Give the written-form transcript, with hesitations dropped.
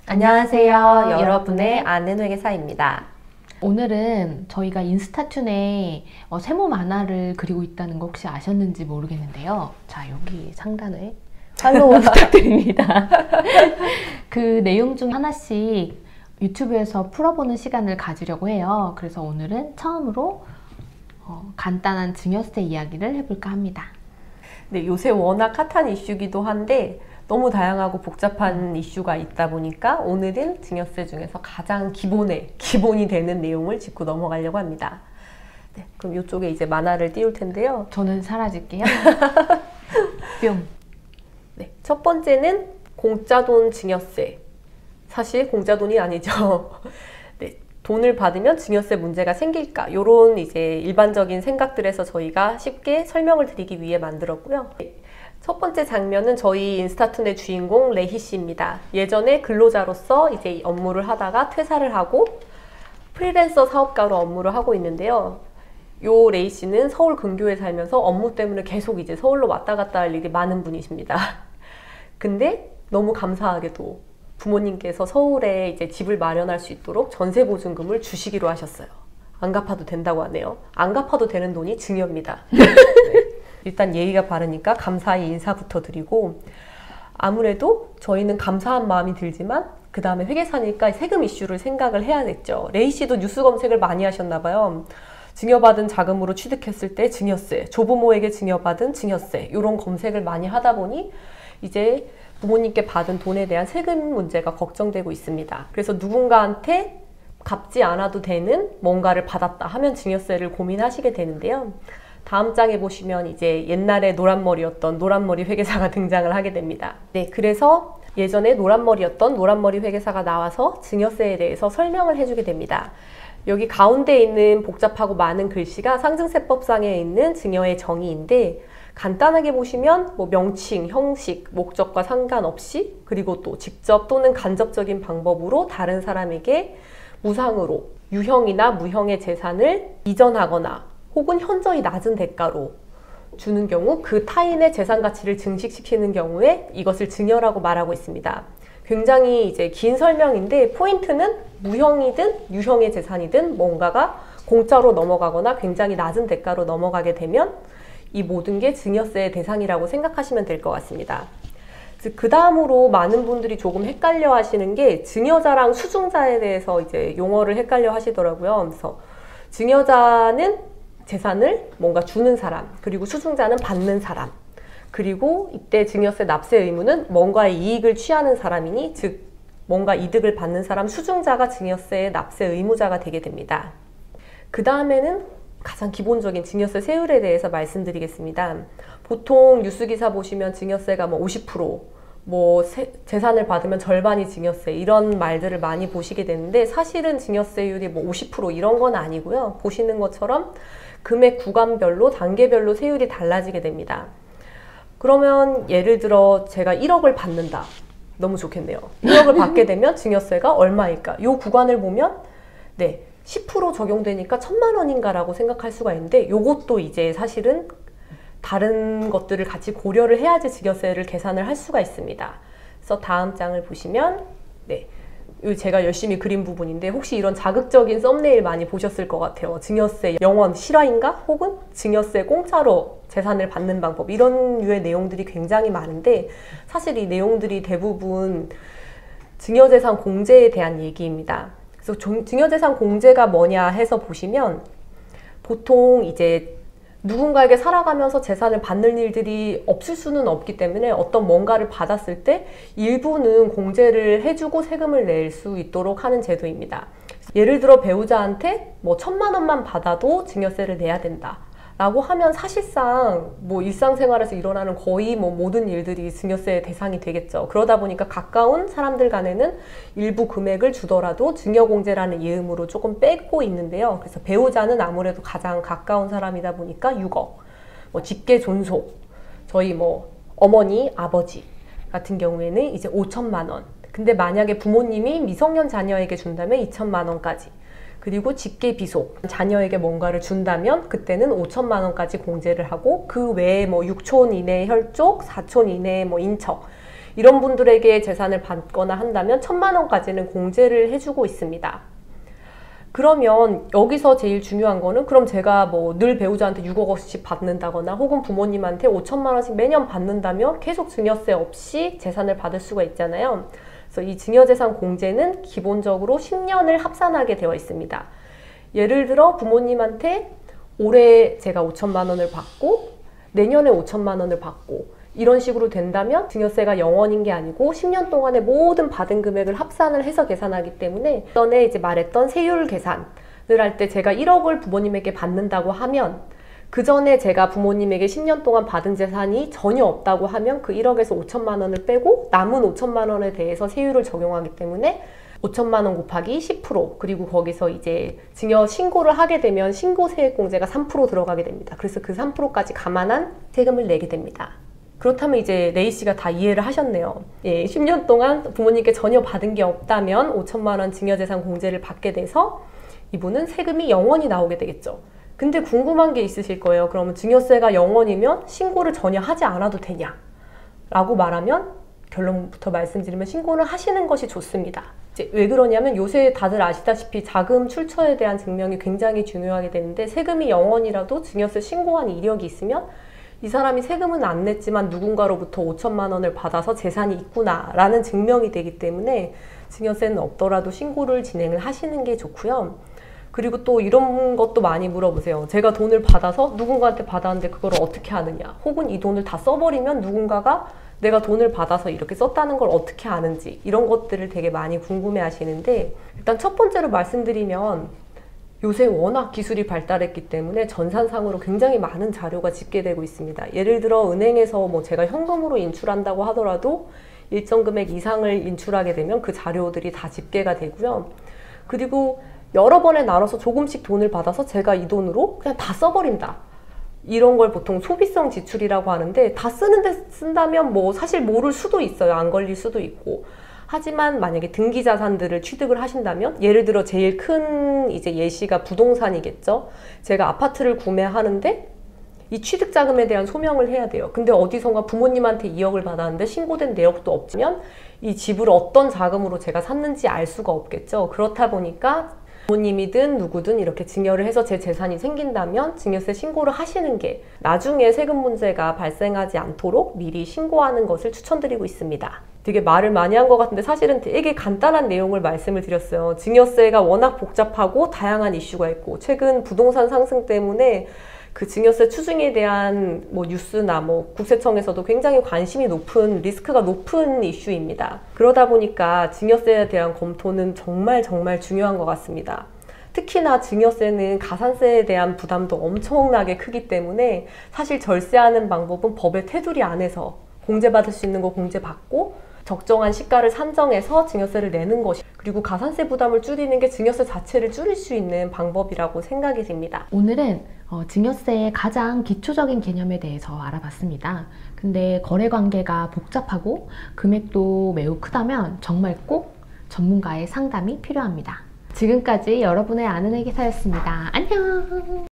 안녕하세요. 여러분의 아는 회계사입니다. 오늘은 저희가 인스타툰에 세모 만화를 그리고 있다는 거 혹시 아셨는지 모르겠는데요. 자, 여기 상단에 팔로우 부탁드립니다. 그 내용 중 하나씩 유튜브에서 풀어보는 시간을 가지려고 해요. 그래서 오늘은 처음으로 간단한 증여세 이야기를 해볼까 합니다. 네, 요새 워낙 핫한 이슈기도 한데 너무 다양하고 복잡한 이슈가 있다 보니까 오늘은 증여세 중에서 가장 기본이 되는 내용을 짚고 넘어가려고 합니다. 네, 그럼 이쪽에 이제 만화를 띄울 텐데요. 저는 사라질게요. 뿅. 네, 첫 번째는 공짜돈 증여세. 사실 공짜돈이 아니죠. 네, 돈을 받으면 증여세 문제가 생길까? 이런 이제 일반적인 생각들에서 저희가 쉽게 설명을 드리기 위해 만들었고요. 첫 번째 장면은 저희 인스타툰의 주인공 레희 씨입니다. 예전에 근로자로서 이제 업무를 하다가 퇴사를 하고 프리랜서 사업가로 업무를 하고 있는데요. 요 레희 씨는 서울 근교에 살면서 업무 때문에 계속 이제 서울로 왔다 갔다 할 일이 많은 분이십니다. 근데 너무 감사하게도 부모님께서 서울에 이제 집을 마련할 수 있도록 전세 보증금을 주시기로 하셨어요. 안 갚아도 된다고 하네요. 안 갚아도 되는 돈이 증여입니다. 네. 일단 예의가 바르니까 감사히 인사부터 드리고, 아무래도 저희는 감사한 마음이 들지만 그 다음에 회계사니까 세금 이슈를 생각을 해야겠죠. 레이 씨도 뉴스 검색을 많이 하셨나 봐요. 증여받은 자금으로 취득했을 때 증여세, 조부모에게 증여받은 증여세, 이런 검색을 많이 하다 보니 이제 부모님께 받은 돈에 대한 세금 문제가 걱정되고 있습니다. 그래서 누군가한테 갚지 않아도 되는 뭔가를 받았다 하면 증여세를 고민하시게 되는데요. 다음 장에 보시면 이제 옛날에 노란머리였던 노란머리 회계사가 등장을 하게 됩니다. 네, 그래서 예전에 노란머리였던 노란머리 회계사가 나와서 증여세에 대해서 설명을 해주게 됩니다. 여기 가운데 있는 복잡하고 많은 글씨가 상증세법상에 있는 증여의 정의인데, 간단하게 보시면 뭐 명칭, 형식, 목적과 상관없이, 그리고 또 직접 또는 간접적인 방법으로 다른 사람에게 무상으로 유형이나 무형의 재산을 이전하거나 혹은 현저히 낮은 대가로 주는 경우, 그 타인의 재산 가치를 증식시키는 경우에 이것을 증여라고 말하고 있습니다. 굉장히 이제 긴 설명인데, 포인트는 무형이든 유형의 재산이든 뭔가가 공짜로 넘어가거나 굉장히 낮은 대가로 넘어가게 되면 이 모든 게 증여세의 대상이라고 생각하시면 될 것 같습니다. 그 다음으로 많은 분들이 조금 헷갈려 하시는 게 증여자랑 수증자에 대해서 이제 용어를 헷갈려 하시더라고요. 그래서 증여자는 재산을 뭔가 주는 사람, 그리고 수증자는 받는 사람, 그리고 이때 증여세 납세 의무는 뭔가의 이익을 취하는 사람이니, 즉 뭔가 이득을 받는 사람, 수증자가 증여세의 납세 의무자가 되게 됩니다. 그 다음에는 가장 기본적인 증여세 세율에 대해서 말씀드리겠습니다. 보통 뉴스기사 보시면 증여세가 뭐 50%, 재산을 받으면 절반이 증여세, 이런 말들을 많이 보시게 되는데, 사실은 증여세율이 뭐 50% 이런 건 아니고요. 보시는 것처럼 금액 구간별로 단계별로 세율이 달라지게 됩니다. 그러면 예를 들어 제가 1억을 받는다. 너무 좋겠네요. 1억을 받게 되면 증여세가 얼마일까? 이 구간을 보면 10% 적용되니까 1,000만 원인가 라고 생각할 수가 있는데, 요것도 이제 사실은 다른 것들을 같이 고려를 해야지 증여세를 계산을 할 수가 있습니다. 그래서 다음 장을 보시면 제가 열심히 그린 부분인데, 혹시 이런 자극적인 썸네일 많이 보셨을 것 같아요. 증여세 영원 실화인가? 혹은 증여세 공짜로 재산을 받는 방법, 이런 류의 내용들이 굉장히 많은데, 사실 이 내용들이 대부분 증여재산 공제에 대한 얘기입니다. 그래서 증여재산 공제가 뭐냐 해서 보시면, 보통 이제 누군가에게 살아가면서 재산을 받는 일들이 없을 수는 없기 때문에 어떤 뭔가를 받았을 때 일부는 공제를 해주고 세금을 낼 수 있도록 하는 제도입니다. 예를 들어 배우자한테 1,000만 원만 받아도 증여세를 내야 된다 라고 하면, 사실상 일상생활에서 일어나는 거의 모든 일들이 증여세의 대상이 되겠죠. 그러다 보니까 가까운 사람들 간에는 일부 금액을 주더라도 증여공제라는 예음으로 조금 빼고 있는데요. 그래서 배우자는 아무래도 가장 가까운 사람이다 보니까 6억, 직계 존속, 저희 어머니, 아버지 같은 경우에는 이제 5,000만 원. 근데 만약에 부모님이 미성년 자녀에게 준다면 2,000만 원까지. 그리고 직계 비속, 자녀에게 뭔가를 준다면 그때는 5,000만 원까지 공제를 하고, 그 외에 6촌 이내의 혈족, 4촌 이내의 인척, 이런 분들에게 재산을 받거나 한다면 1,000만 원까지는 공제를 해주고 있습니다. 그러면 여기서 제일 중요한 거는 그럼 제가 뭐 늘 배우자한테 6억 원씩 받는다거나 혹은 부모님한테 5천만 원씩 매년 받는다면 계속 증여세 없이 재산을 받을 수가 있잖아요. 그래서 이 증여재산 공제는 기본적으로 10년을 합산하게 되어 있습니다. 예를 들어 부모님한테 올해 제가 5천만 원을 받고 내년에 5천만 원을 받고 이런 식으로 된다면 증여세가 0원인 게 아니고 10년 동안의 모든 받은 금액을 합산을 해서 계산하기 때문에 전에 이제 말했던 세율 계산을 할 때 제가 1억을 부모님에게 받는다고 하면 그 전에 제가 부모님에게 10년 동안 받은 재산이 전혀 없다고 하면 그 1억에서 5천만 원을 빼고 남은 5천만 원에 대해서 세율을 적용하기 때문에 5천만 원 곱하기 10% 그리고 거기서 이제 증여 신고를 하게 되면 신고세액공제가 3% 들어가게 됩니다. 그래서 그 3%까지 감안한 세금을 내게 됩니다. 그렇다면 이제 레이 씨가 다 이해를 하셨네요. 예, 10년 동안 부모님께 전혀 받은 게 없다면 5천만 원 증여재산 공제를 받게 돼서 이분은 세금이 0원이 나오게 되겠죠. 근데 궁금한 게 있으실 거예요. 그러면 증여세가 0원이면 신고를 전혀 하지 않아도 되냐? 라고 말하면 결론부터 말씀드리면 신고를 하시는 것이 좋습니다. 이제 왜 그러냐면 요새 다들 아시다시피 자금 출처에 대한 증명이 굉장히 중요하게 되는데 세금이 0원이라도 증여세 신고한 이력이 있으면 이 사람이 세금은 안 냈지만 누군가로부터 5천만 원을 받아서 재산이 있구나 라는 증명이 되기 때문에 증여세는 없더라도 신고를 진행을 하시는 게 좋고요. 그리고 또 이런 것도 많이 물어보세요. 제가 돈을 받아서 누군가한테 받았는데 그걸 어떻게 아느냐, 혹은 이 돈을 다 써버리면 누군가가 내가 돈을 받아서 이렇게 썼다는 걸 어떻게 아는지, 이런 것들을 되게 많이 궁금해 하시는데, 일단 첫 번째로 말씀드리면 요새 워낙 기술이 발달했기 때문에 전산상으로 굉장히 많은 자료가 집계되고 있습니다. 예를 들어 은행에서 뭐 제가 현금으로 인출한다고 하더라도 일정 금액 이상을 인출하게 되면 그 자료들이 다 집계가 되고요. 그리고 여러 번에 나눠서 조금씩 돈을 받아서 제가 이 돈으로 그냥 다 써버린다, 이런 걸 보통 소비성 지출이라고 하는데, 다 쓰는데 쓴다면 뭐 사실 모를 수도 있어요. 안 걸릴 수도 있고. 하지만 만약에 등기 자산들을 취득을 하신다면, 예를 들어 제일 큰 이제 예시가 부동산이겠죠. 제가 아파트를 구매하는데 이 취득 자금에 대한 소명을 해야 돼요. 근데 어디선가 부모님한테 2억을 받았는데 신고된 내역도 없으면 이 집을 어떤 자금으로 제가 샀는지 알 수가 없겠죠. 그렇다 보니까 부모님이든 누구든 이렇게 증여를 해서 제 재산이 생긴다면 증여세 신고를 하시는 게 나중에 세금 문제가 발생하지 않도록 미리 신고하는 것을 추천드리고 있습니다. 되게 말을 많이 한 것 같은데 사실은 되게 간단한 내용을 말씀을 드렸어요. 증여세가 워낙 복잡하고 다양한 이슈가 있고, 최근 부동산 상승 때문에 그 증여세 추징에 대한 뭐 뉴스나 뭐 국세청에서도 굉장히 관심이 높은, 리스크가 높은 이슈입니다. 그러다 보니까 증여세에 대한 검토는 정말 중요한 것 같습니다. 특히나 증여세는 가산세에 대한 부담도 엄청나게 크기 때문에 사실 절세하는 방법은 법의 테두리 안에서 공제받을 수 있는 거 공제받고 적정한 시가를 산정해서 증여세를 내는 것이, 그리고 가산세 부담을 줄이는 게 증여세 자체를 줄일 수 있는 방법이라고 생각이 됩니다. 오늘은 증여세의 가장 기초적인 개념에 대해서 알아봤습니다. 근데 거래 관계가 복잡하고 금액도 매우 크다면 정말 꼭 전문가의 상담이 필요합니다. 지금까지 여러분의 아는 회계사였습니다. 안녕!